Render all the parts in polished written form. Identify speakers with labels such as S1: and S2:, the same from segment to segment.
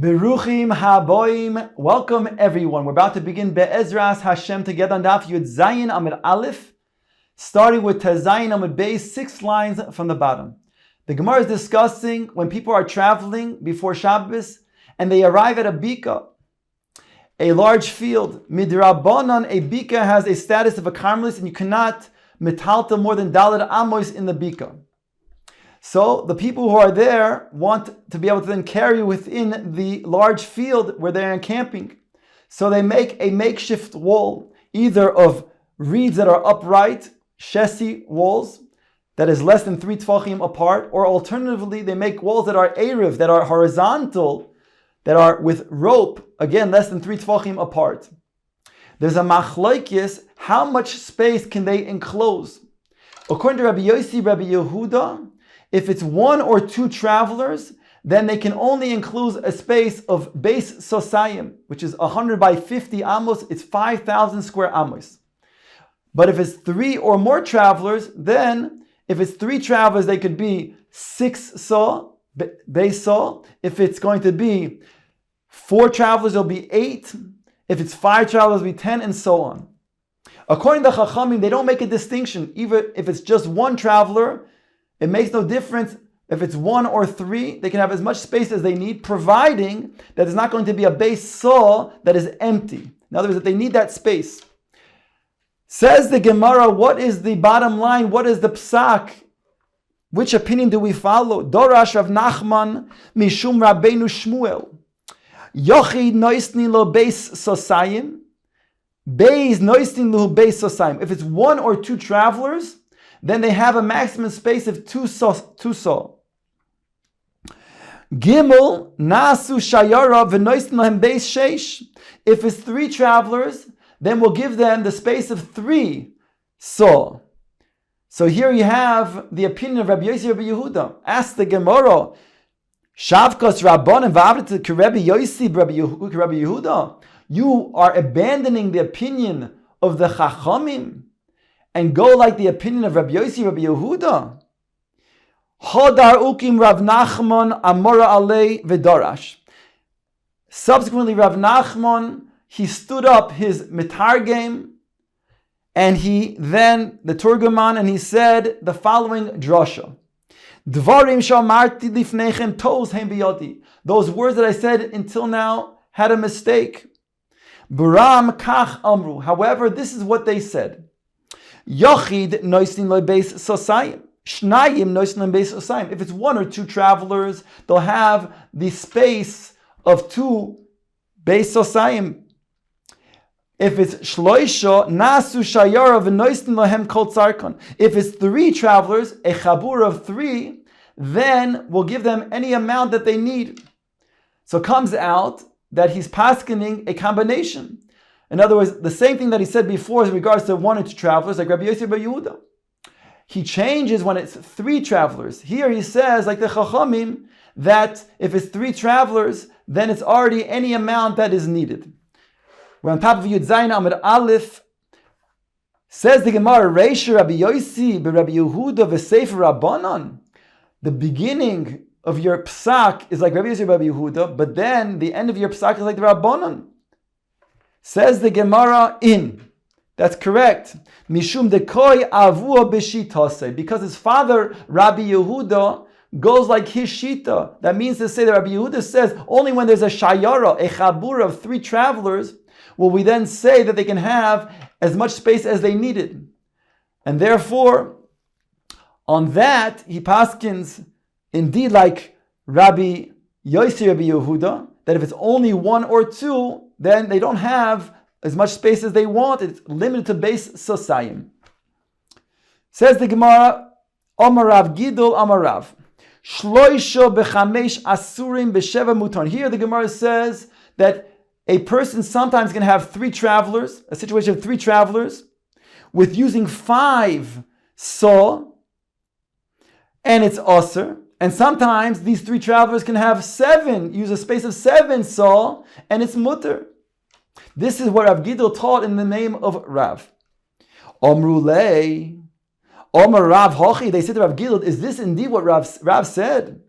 S1: Beruchim haboim. Welcome everyone. We're about to begin Be'ezras Hashem together on Daf Yud Zayin Amud Aleph, starting with Tezayin Amud Beis, 6 lines from the bottom. The Gemara is discussing when people are traveling before Shabbos and they arrive at a bika, a large field. Midrabanan, a bika has a status of a carmelis, and you cannot metalta more than daled amos in the bika. So the people who are there want to be able to then carry within the large field where they're encamping. So they make a makeshift wall, either of reeds that are upright, shesi walls, that is less than 3 tfachim apart, or alternatively they make walls that are erev, that are horizontal, that are with rope, again less than 3 tfachim apart. There's a machlokes, how much space can they enclose? According to Rabbi Yossi, Rabbi Yehuda, if it's 1 or 2 travelers, then they can only enclose a space of Beis Sosayim, which is 100 by 50 amos, it's 5,000 square amos. But if it's 3 or more travelers, then if it's 3 travelers, they could be 6 saw, Beis saw. If it's going to be 4 travelers, it'll be 8. If it's 5 travelers, it'll be 10, and so on. According to Chachamim, they don't make a distinction. Even if it's just 1 traveler, it makes no difference. If it's 1 or 3, they can have as much space as they need, providing that there's not going to be a Beis saw that is empty. In other words, that they need that space. Says the Gemara, what is the bottom line? What is the psak? Which opinion do we follow? Dorash Rav Nachman Mishum Rabbeinu Shmuel. Yochid noisni lo Beis Sosayim. Beis noisni lo Beis Sosayim. If it's 1 or 2 travelers, then they have a maximum space of 2 saw. Gimel nasu shayara v'noistin lahem beis sheish. If it's 3 travelers, then we'll give them the space of 3 saw. So here you have the opinion of Rabbi Yossi, Rabbi Yehuda. Ask the Gemara, Shavkas Rabbanim v'avrit k'Rabbi Yossi, Rabbi Yehuda. You are abandoning the opinion of the Chachamim and go like the opinion of Rabbi Yossi, Rabbi Yehuda. Hodar ukim Rav Nachman amora alei v'darash. Subsequently, Rav Nachman, he stood up his mitargem, and he then, the Turguman, and he said the following drasha. Dvarim shamarti lifnechem tos hem biyoti. Those words that I said until now had a mistake. Buram kach amru. However, this is what they said. Yochid noisin lo beis sosayim. Shnayim noisin lo beis sosayim. If it's 1 or 2 travelers, they'll have the space of 2 beis sosayim. If it's shloisha, nasu shayara v'noistin lohem kol tzarkon. If it's 3 travelers, a chabur of 3, then we'll give them any amount that they need. So it comes out that he's paskening a combination. In other words, the same thing that he said before in regards to 1 or 2 travelers, like Rabbi Yossi Bar Yehuda. He changes when it's 3 travelers. Here he says, like the Chachamim, that if it's 3 travelers, then it's already any amount that is needed. We're on top of Yud Zayin Amud Aleph. Says the Gemara, Reisha Rabbi Yossi Rabbi Yehuda v'Sefer Rabbanan. The beginning of your psak is like Rabbi Yossi Rabbi Yehuda, but then the end of your psak is like the Rabbanan. Says the Gemara in. That's correct. Mishum dekoi avua b'shitase. Because his father, Rabbi Yehuda, goes like his shita. That means to say that Rabbi Yehuda says only when there's a shayara, a chabur of 3 travelers, will we then say that they can have as much space as they needed. And therefore, on that, he paskins indeed like Rabbi Yossi Rabbi Yehuda, that if it's only 1 or 2, then they don't have as much space as they want. It's limited to Beis Sosayim. Says the Gemara, Amarav Gidol Amarav. Shloisha bechamesh asurim b'sheva muton. Here the Gemara says that a person sometimes can have 3 travelers, a situation of 3 travelers, with using 5 saw, and it's aser. And sometimes these 3 travelers can have 7, use a space of 7 saw, and it's mutter. This is what Rav Gidol taught in the name of Rav. Omrulei, Omar Rav Hochi, they said to Rav Gidol, is this indeed what Rav said?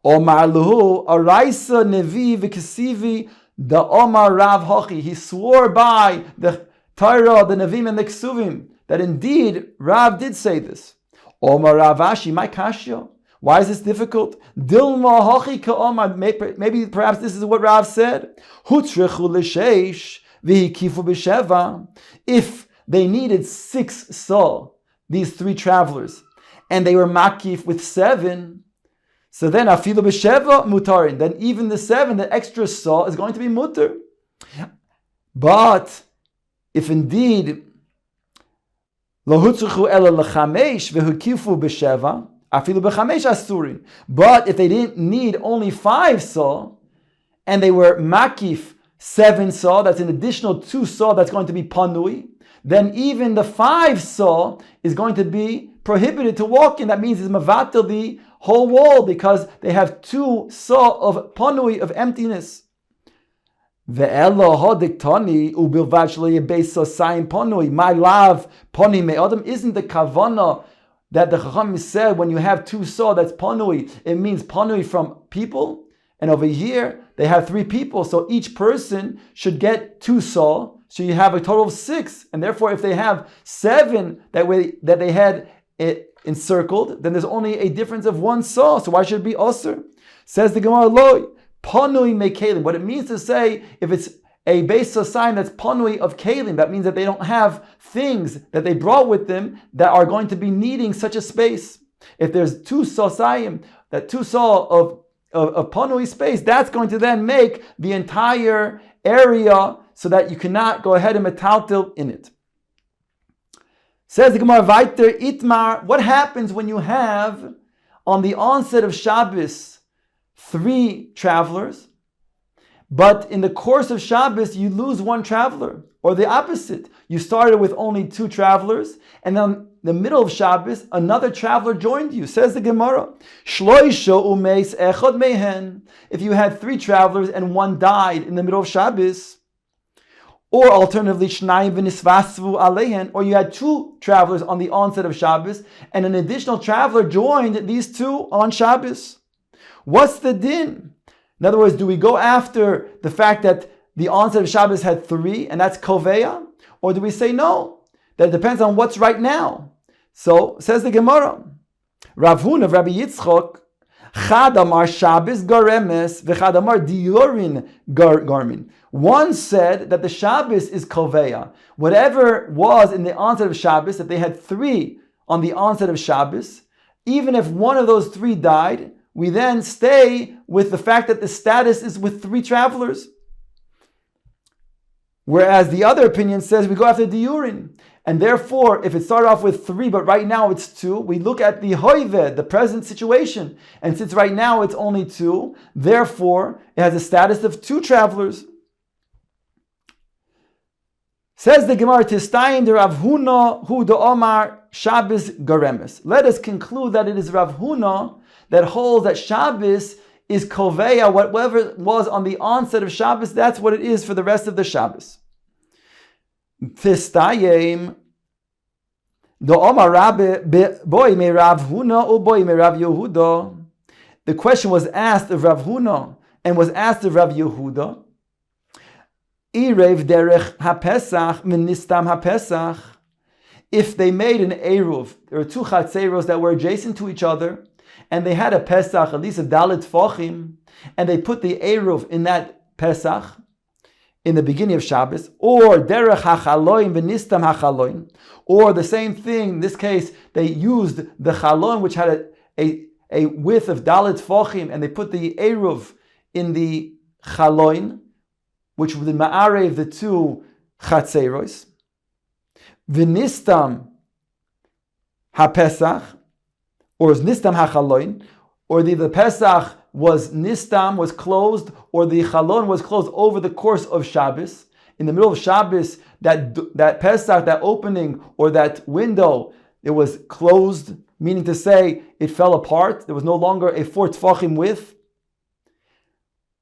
S1: Omar luhu araisa nevi v'kesivi the Omar Rav Hachi. He swore by the Torah, the Nevim, and the Ksuvim that indeed Rav did say this. Omar Rav Ashi, my kashya. Why is this difficult? Dilma Hachi ka maybe perhaps this is what Rav said. Hutzrechu l'sheish v'hikifu b'sheva. If they needed 6 saw, these 3 travelers, and they were makif with 7, so then afilu b'sheva mutarin. Then even the 7, the extra saw, is going to be mutar. But if indeed lo hutzruchu ela lechamesh v'hukifu b'sheva afilu b'chamesh asurin. But if they didn't need only 5 saw, and they were makif 7 saw, that's an additional 2 saw that's going to be panui, then even the 5 saw is going to be prohibited to walk in. That means it's mavatel the whole wall because they have 2 saw of panui, of emptiness. Ve'elo hodiktani ubilvad shlo yebeis sosayim panui. My love panui me'adam isn't the kavana that the Chacham said when you have 2 saw that's panui. It means panui from people. And over here they have 3 people, so each person should get 2 saw. So you have a total of 6, and therefore if they have 7 that they had it encircled, then there's only a difference of 1 saw. So why should it be osir? Says the Gemara, loy panui mekelim. What it means to say, if it's a base sign that's panui of kalim, that means that they don't have things that they brought with them that are going to be needing such a space. If there's 2 sosayim, that 2 saw of panui space, that's going to then make the entire area so that you cannot go ahead and metaltil in it. Says the Gemara weiter, Itmar, what happens when you have on the onset of Shabbos 3 travelers, but in the course of Shabbos you lose 1 traveler, or the opposite, you started with only 2 travelers, and then in the middle of Shabbos another traveler joined you. Says the Gemara, Shloisha umeis echad mehen. If you had 3 travelers and 1 died in the middle of Shabbos, or alternatively, Shnayim v'nisvasvu alehen, or you had 2 travelers on the onset of Shabbos, and an additional traveler joined these 2 on Shabbos. What's the din? In other words, do we go after the fact that the onset of Shabbos had 3, and that's koveya? Or do we say no, that it depends on what's right now? So, says the Gemara, Rav Huna of Rabbi Yitzchok, Chad amar Shabbos garemes, v'chad amar diurin garmin. One said that the Shabbos is koveya. Whatever was in the onset of Shabbos, if they had 3 on the onset of Shabbos, even if one of those 3 died, we then stay with the fact that the status is with 3 travelers. Whereas the other opinion says we go after diurin. And therefore, if it started off with 3, but right now it's 2, we look at the hoived, the present situation. And since right now it's only 2, therefore it has a status of 2 travelers. Says the Gemara, Tistayim de Rav Huna hu de Omar Shabbos garemes. Let us conclude that it is Rav Huna that holds that Shabbos is koveya, whatever was on the onset of Shabbos, that's what it is for the rest of the Shabbos. Tistayim de Omar Rabbe boy me Rav Huna u boy me Rav Yehuda. The question was asked of Rav Huna and was asked of Rav Yehuda. Irev derech haPesach ministam haPesach. If they made an Eruv, there were 2 Chatzeiros that were adjacent to each other, and they had a Pesach, at least a Dalit Fochim, and they put the Eruv in that Pesach, in the beginning of Shabbos, or derech hachaloim v'nistam hachaloim, or the same thing, in this case, they used the Chaloim, which had a width of Dalit Fochim, and they put the Eruv in the Chaloim, which would ma'arev the 2 chatzeiros. V'nistam ha-pesach, or nistam ha-chaloin, or the Pesach was nistam, was closed, or the chalon was closed over the course of Shabbos. In the middle of Shabbos, that Pesach, that opening, or that window, it was closed, meaning to say it fell apart. There was no longer a 4 tfachim width.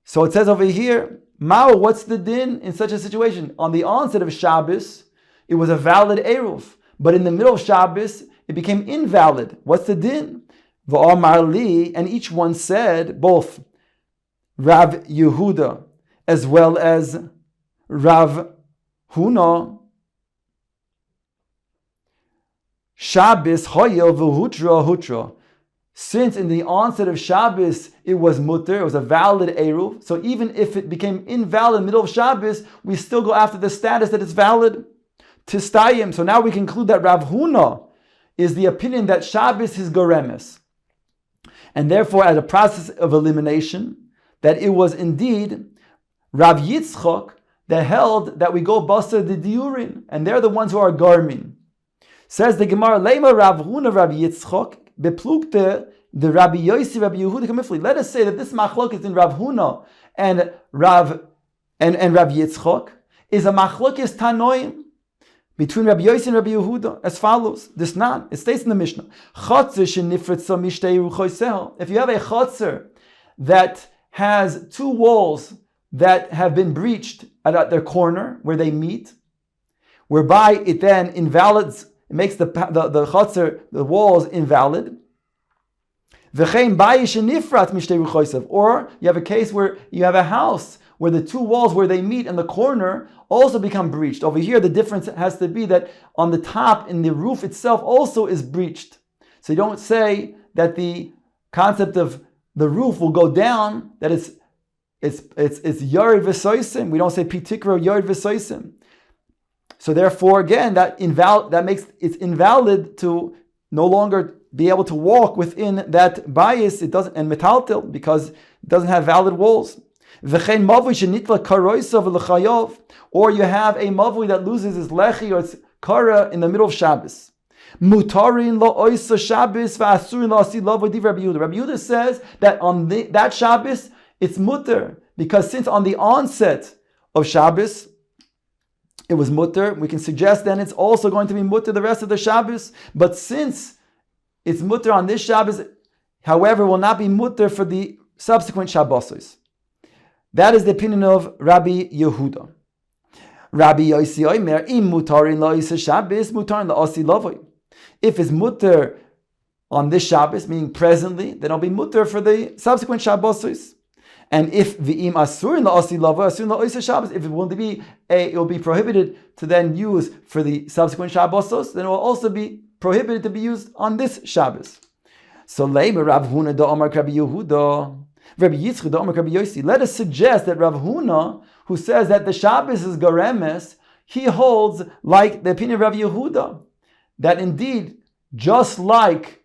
S1: So it says over here, Mao, what's the din in such a situation? On the onset of Shabbos, it was a valid Eruv. But in the middle of Shabbos, it became invalid. What's the din? V'amar li, and each one said, both Rav Yehuda as well as Rav Huna, Shabbos hoyel v'hutra hutra. Since in the onset of Shabbos it was mutter, it was a valid eruv, so even if it became invalid in the middle of Shabbos, we still go after the status that it's valid. Tistayim. So now we conclude that Rav Huna is the opinion that Shabbos is goremes, and therefore, as a process of elimination, that it was indeed Rav Yitzchok that held that we go basa the diurin, and they're the ones who are garmin. Says the Gemara, Lema Rav Huna Rav Yitzchok beplukte the Rabbi Yosi Rabbi Yehuda kamifli. Let us say that this machlokes in Rav Huna and Rav Yitzchok is a machlokes tanoim between Rabbi Yosi and Rabbi Yehuda as follows. This nan, it states in the Mishnah, if you have a chotzer that has two walls that have been breached at their corner where they meet, whereby it then invalids, it makes the chotzer, the walls invalid. Or you have a case where you have a house where the two walls where they meet in the corner also become breached. Over here, the difference has to be that on the top, in the roof itself, also is breached. So you don't say that the concept of the roof will go down, that it's yared v'soisim. We don't say pitikro yared v'soisim. So therefore, again, that makes it invalid to no longer be able to walk within that bias. It doesn't, and metaltil, because it doesn't have valid walls. Or you have a mavui that loses his lechi or its kara in the middle of Shabbos. Mutarin lo oisa Shabbos v'asurin lo asi lavo div Rabbi Yehuda. Rabbi Yehuda says that on that Shabbos it's mutter, because since on the onset of Shabbos it was mutter, we can suggest then it's also going to be mutter the rest of the Shabbos. But since it's mutter on this Shabbos, however, will not be mutter for the subsequent Shabbosos. That is the opinion of Rabbi Yehuda. Rabbi Yosi Omer, im mutarin lo isa Shabbos, mutarin lo asi lavoi. If it's mutter on this Shabbos, meaning presently, then it'll be mutter for the subsequent Shabbosos. And if v'im asurin lo asi lavoi, asurin lo isa Shabbos, if it will be prohibited to then use for the subsequent Shabbosos, then it will also be prohibited to be used on this Shabbos. So leimer Rav Huna da Amar Rabbi Yehuda. Rabbi Yitzchak da Amar Rabbi Yosi. Let us suggest that Rav Huna, who says that the Shabbos is goremes, he holds like the opinion of Rabbi Yehuda, that indeed, just like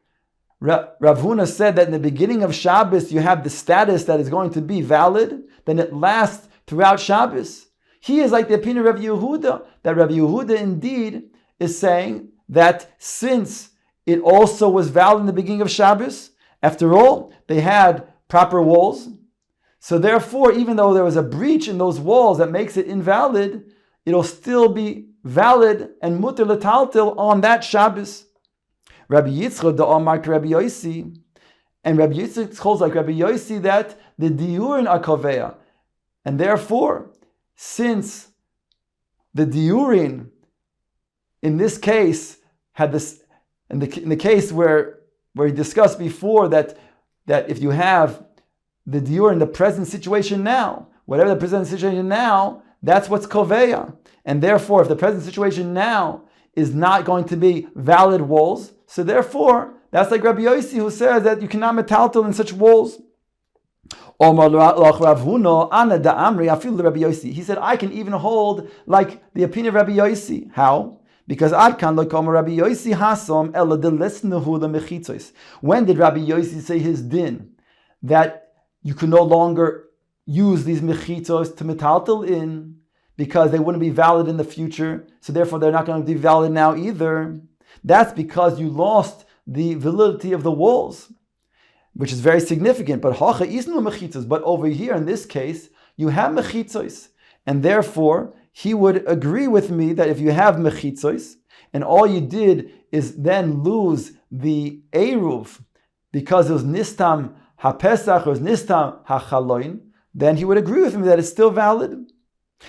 S1: Rav Huna said that in the beginning of Shabbos you have the status that is going to be valid, then it lasts throughout Shabbos. He is like the opinion of Rabbi Yehuda, that Rabbi Yehuda indeed is saying that since it also was valid in the beginning of Shabbos, after all, they had proper walls. So therefore, even though there was a breach in those walls that makes it invalid, it'll still be valid and mutter letaltil on that Shabbos. Rabbi Yitzchak da Amar Rabbi Yosi, and Rabbi Yitzchak holds like Rabbi Yosi that the diurin are koveya, and therefore, since the diurin in this case had this, in the case where we discussed before that if you have the diur in the present situation now, whatever the present situation now, that's what's koveya. And therefore, if the present situation now is not going to be valid walls, so therefore, that's like Rabbi Yosi, who says that you cannot metaltal in such walls. He said, I can even hold like the opinion of Rabbi Yosi. How? Because Rabbi Yosi hasom ela de lesnehu the mechitzos. When did Rabbi Yosi say his din that you can no longer use these mechitzos to metaltal in because they wouldn't be valid in the future, so therefore they're not going to be valid now either? That's because you lost the validity of the walls, which is very significant. But hacha isnu mechitzos. But over here in this case, you have mechitzos, and therefore he would agree with me that if you have mechitzos and all you did is then lose the eruv because it was nistam haPesach or it was nistam hachaloin, then he would agree with me that it's still valid.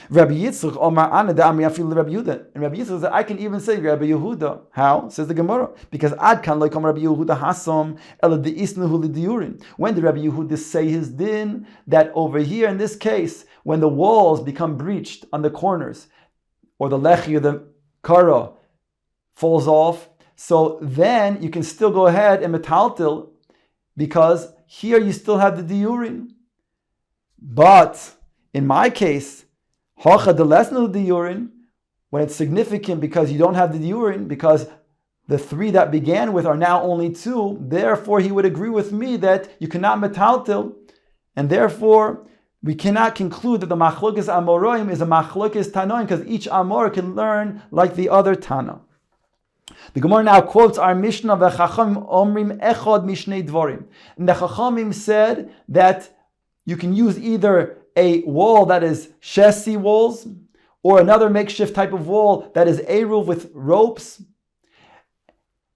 S1: Rabbi Yitzchak Omar Ana da Amri Afil Rabbi Yehuda. And Rabbi Yitzchak says, I can even say Rabbi Yehuda. How? Says the Gemara. Because Ad kan loikom Rabbi Yehuda Hasom ela deisnuhu lidiurin. When did Rabbi Yehuda say his din? That over here in this case, when the walls become breached on the corners, or the lechi or the kara falls off, so then you can still go ahead and metaltil, because here you still have the diurin. But in my case, Hacha the lesson of the urine, when it's significant because you don't have the urine, because the three that began with are now only two, therefore he would agree with me that you cannot metaltil, and therefore we cannot conclude that the machlokes amoroim is a machlokes tanoim, because each amor can learn like the other tana. The Gemara now quotes our Mishnah, V'chachamim omrim echad mishnei dvorim. And the Chachamim said that you can use either a wall that is shesi walls, or another makeshift type of wall that is eruv with ropes.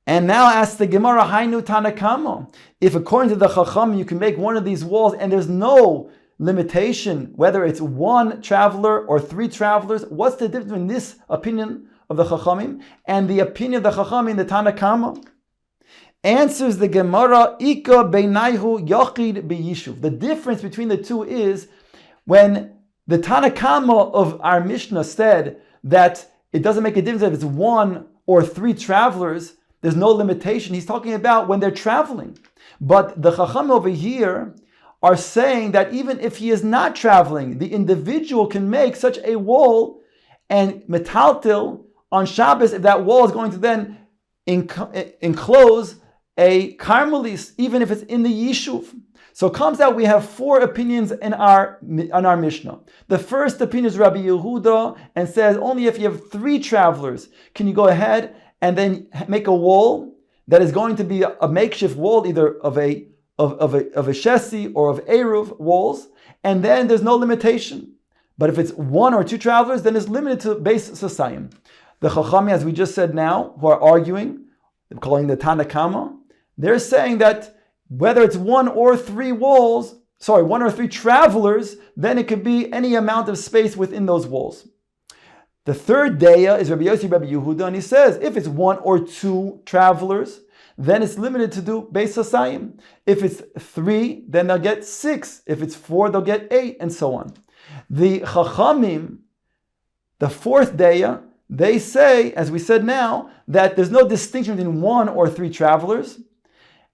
S1: And now asks the Gemara, Hainu Tanakama. If according to the Chacham you can make one of these walls and there's no limitation whether it's one traveler or three travelers, what's the difference between this opinion of the Chachamim and the opinion of the Chachamim, the Tanakama? Answers the Gemara, Ika beinayhu yachid beyishuv. The difference between the two is when the Tanakama of our Mishnah said that it doesn't make a difference if it's one or three travelers, there's no limitation. He's talking about when they're traveling. But the Chacham over here are saying that even if he is not traveling, the individual can make such a wall and metaltil on Shabbos if that wall is going to then enclose a karmelis, even if it's in the yishuv. So it comes out we have four opinions on our Mishnah. The first opinion is Rabbi Yehuda and says only if you have three travelers can you go ahead and then make a wall that is going to be a makeshift wall, either of a shesi or of eruv walls, and then there's no limitation. But if it's one or two travelers, then it's limited to base sasayim. The Chachami, as we just said now, who are arguing, they're calling the Tanakama, they're saying that whether it's one or three travelers, then it could be any amount of space within those walls. The third daya is Rabbi Yossi, Rabbi Yehuda, and he says if it's one or two travelers, then it's limited to do Beis Hasayim. If it's three, then they'll get 6. If it's 4, they'll get 8, and so on. The Chachamim, the fourth daya, they say, as we said now, that there's no distinction between 1 or 3 travelers,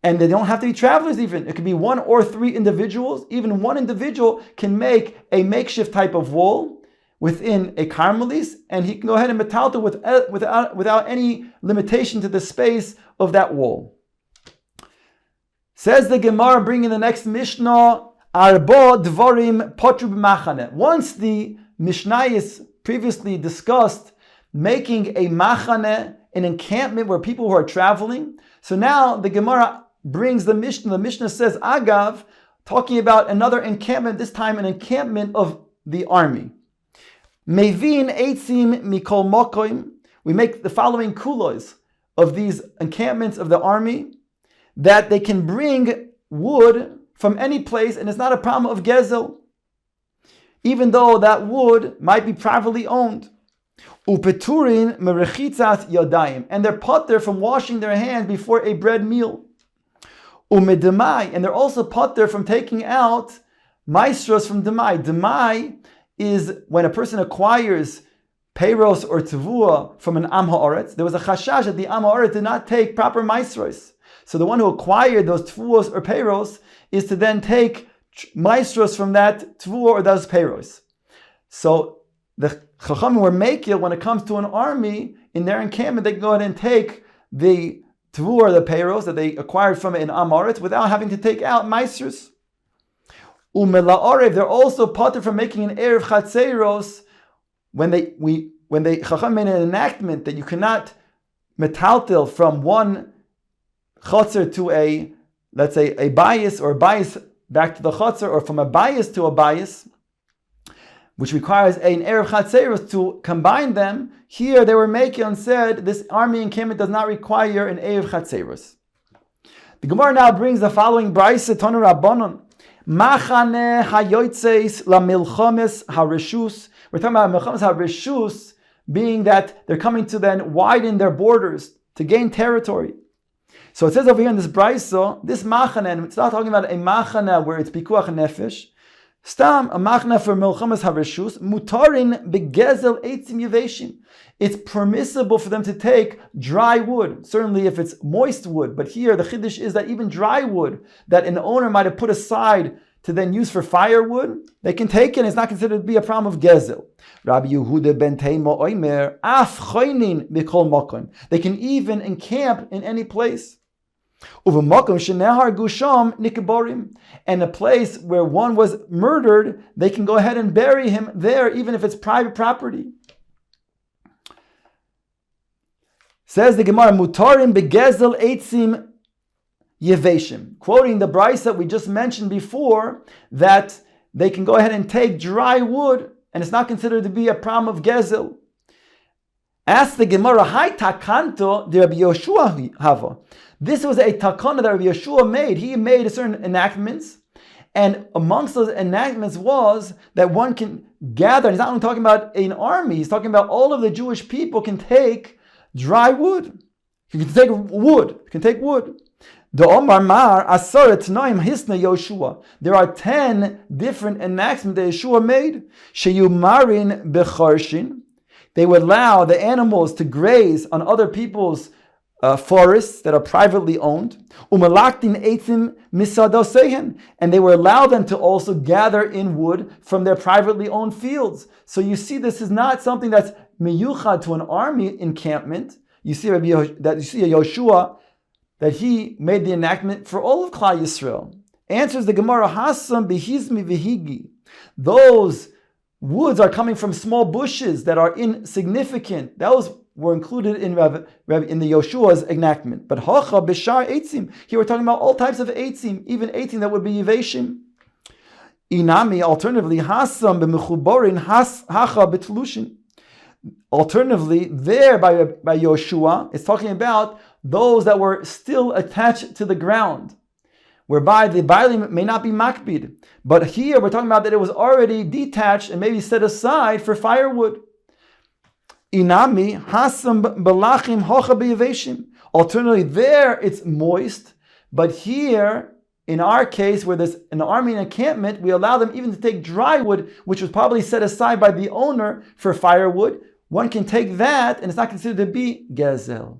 S1: and they don't have to be travelers even. It could be 1 or 3 individuals. Even one individual can make a makeshift type of wall within a karmelis, and he can go ahead and metalta without any limitation to the space of that wall. Says the Gemara, bringing the next Mishnah, Arba Dvarim Potru b'machane. Once the Mishnayos previously discussed making a machane, an encampment where people who are traveling, so now the Gemara brings the Mishnah. The Mishnah says, Agav, talking about another encampment, this time an encampment of the army. Mevin eitzim mikol mokoim. We make the following kulos of these encampments of the army, that they can bring wood from any place, and it's not a problem of gezel, even though that wood might be privately owned. Upeturin merechitzat yadayim, and they're potter from washing their hands before a bread meal. Umedemai, and they're also potter from taking out maestros from demai. Demai is when a person acquires peiros or tevua from an am ha'aretz. There was a chashash that the am ha'aretz did not take proper maestros. So the one who acquired those tevuos or peiros is to then take maestros from that tevua or those peiros. So the Chachamim were makil when it comes to an army in their encampment, they can go ahead and take the tevua or the peiros that they acquired from an am ha'aretz without having to take out maestros. They're also potter from making an erev chatzeiros when they Chacham made an enactment that you cannot metaltil from one chatzer to a, let's say, a bias, or a bias back to the chatzer, or from a bias to a bias, which requires an erev chatzeiros to combine them. Here they were making and said this army encampment does not require an erev chatzeiros. The Gemara now brings the following brayse Tanu Rabbanon. Machane hayoitzeis la milchomes hareshus. We're talking about Melchamas HaReshus, being that they're coming to then widen their borders to gain territory. So it says over here in this brayso, this machane, and it's not talking about a machane where it's pikuach nefesh. Stam, a machane for Melchamas HaReshus, mutarin begezel eitzim yeveshim. It's permissible for them to take dry wood, certainly if it's moist wood. But here the chiddush is that even dry wood that an owner might have put aside to then use for firewood, they can take it and it's not considered to be a problem of gezel. Rabbi Yehuda ben Teima oimer, af choinin mikol makom. They can even encamp in any place. Uvamakom shenehar gusham nikaborim. And a place where one was murdered, they can go ahead and bury him there, even if it's private property. Says the Gemara, mutarim begezel eitzim yeveshim, quoting the brayso that we just mentioned before, that they can go ahead and take dry wood, and it's not considered to be a problem of gezel. Ask the Gemara, "Hai takanto de Rabbi Yoshua hava." This was a takana that Rabbi Yoshua made. He made a certain enactments, and amongst those enactments was that one can gather. And he's not only talking about an army; he's talking about all of the Jewish people can take dry wood. You can take wood. You can take wood. The Omar Mar Asar Tnaim Hisna Yoshua. There are 10 different enactments that Yeshua made. Sheyumarin becharshin. They would allow the animals to graze on other people's forests that are privately owned. Umalaktin eitzim misadosehen. And they would allow them to also gather in wood from their privately owned fields. So you see, this is not something that's miyuchad to an army encampment. You see that you see a Yoshua, that he made the enactment for all of Klal Yisrael. Answers the Gemara, Hasam behizmi vihigi. Those woods are coming from small bushes that are insignificant. Those were included in the Yoshua's enactment. But hacha b'shar eitzim. Here we're talking about all types of eitzim, even eitzim that would be yeveshim. Inami, alternatively, hasam b'mechuborin hacha b'tlushin. Alternatively, there by Yoshua, it's talking about those that were still attached to the ground, whereby the bailim may not be makbid. But here we're talking about that it was already detached and maybe set aside for firewood. Inami hasam balachim hocha b'yeveshim. Alternatively, there it's moist, but here, in our case, where there's an army encampment, we allow them even to take dry wood, which was probably set aside by the owner for firewood. One can take that, and it's not considered to be gezel.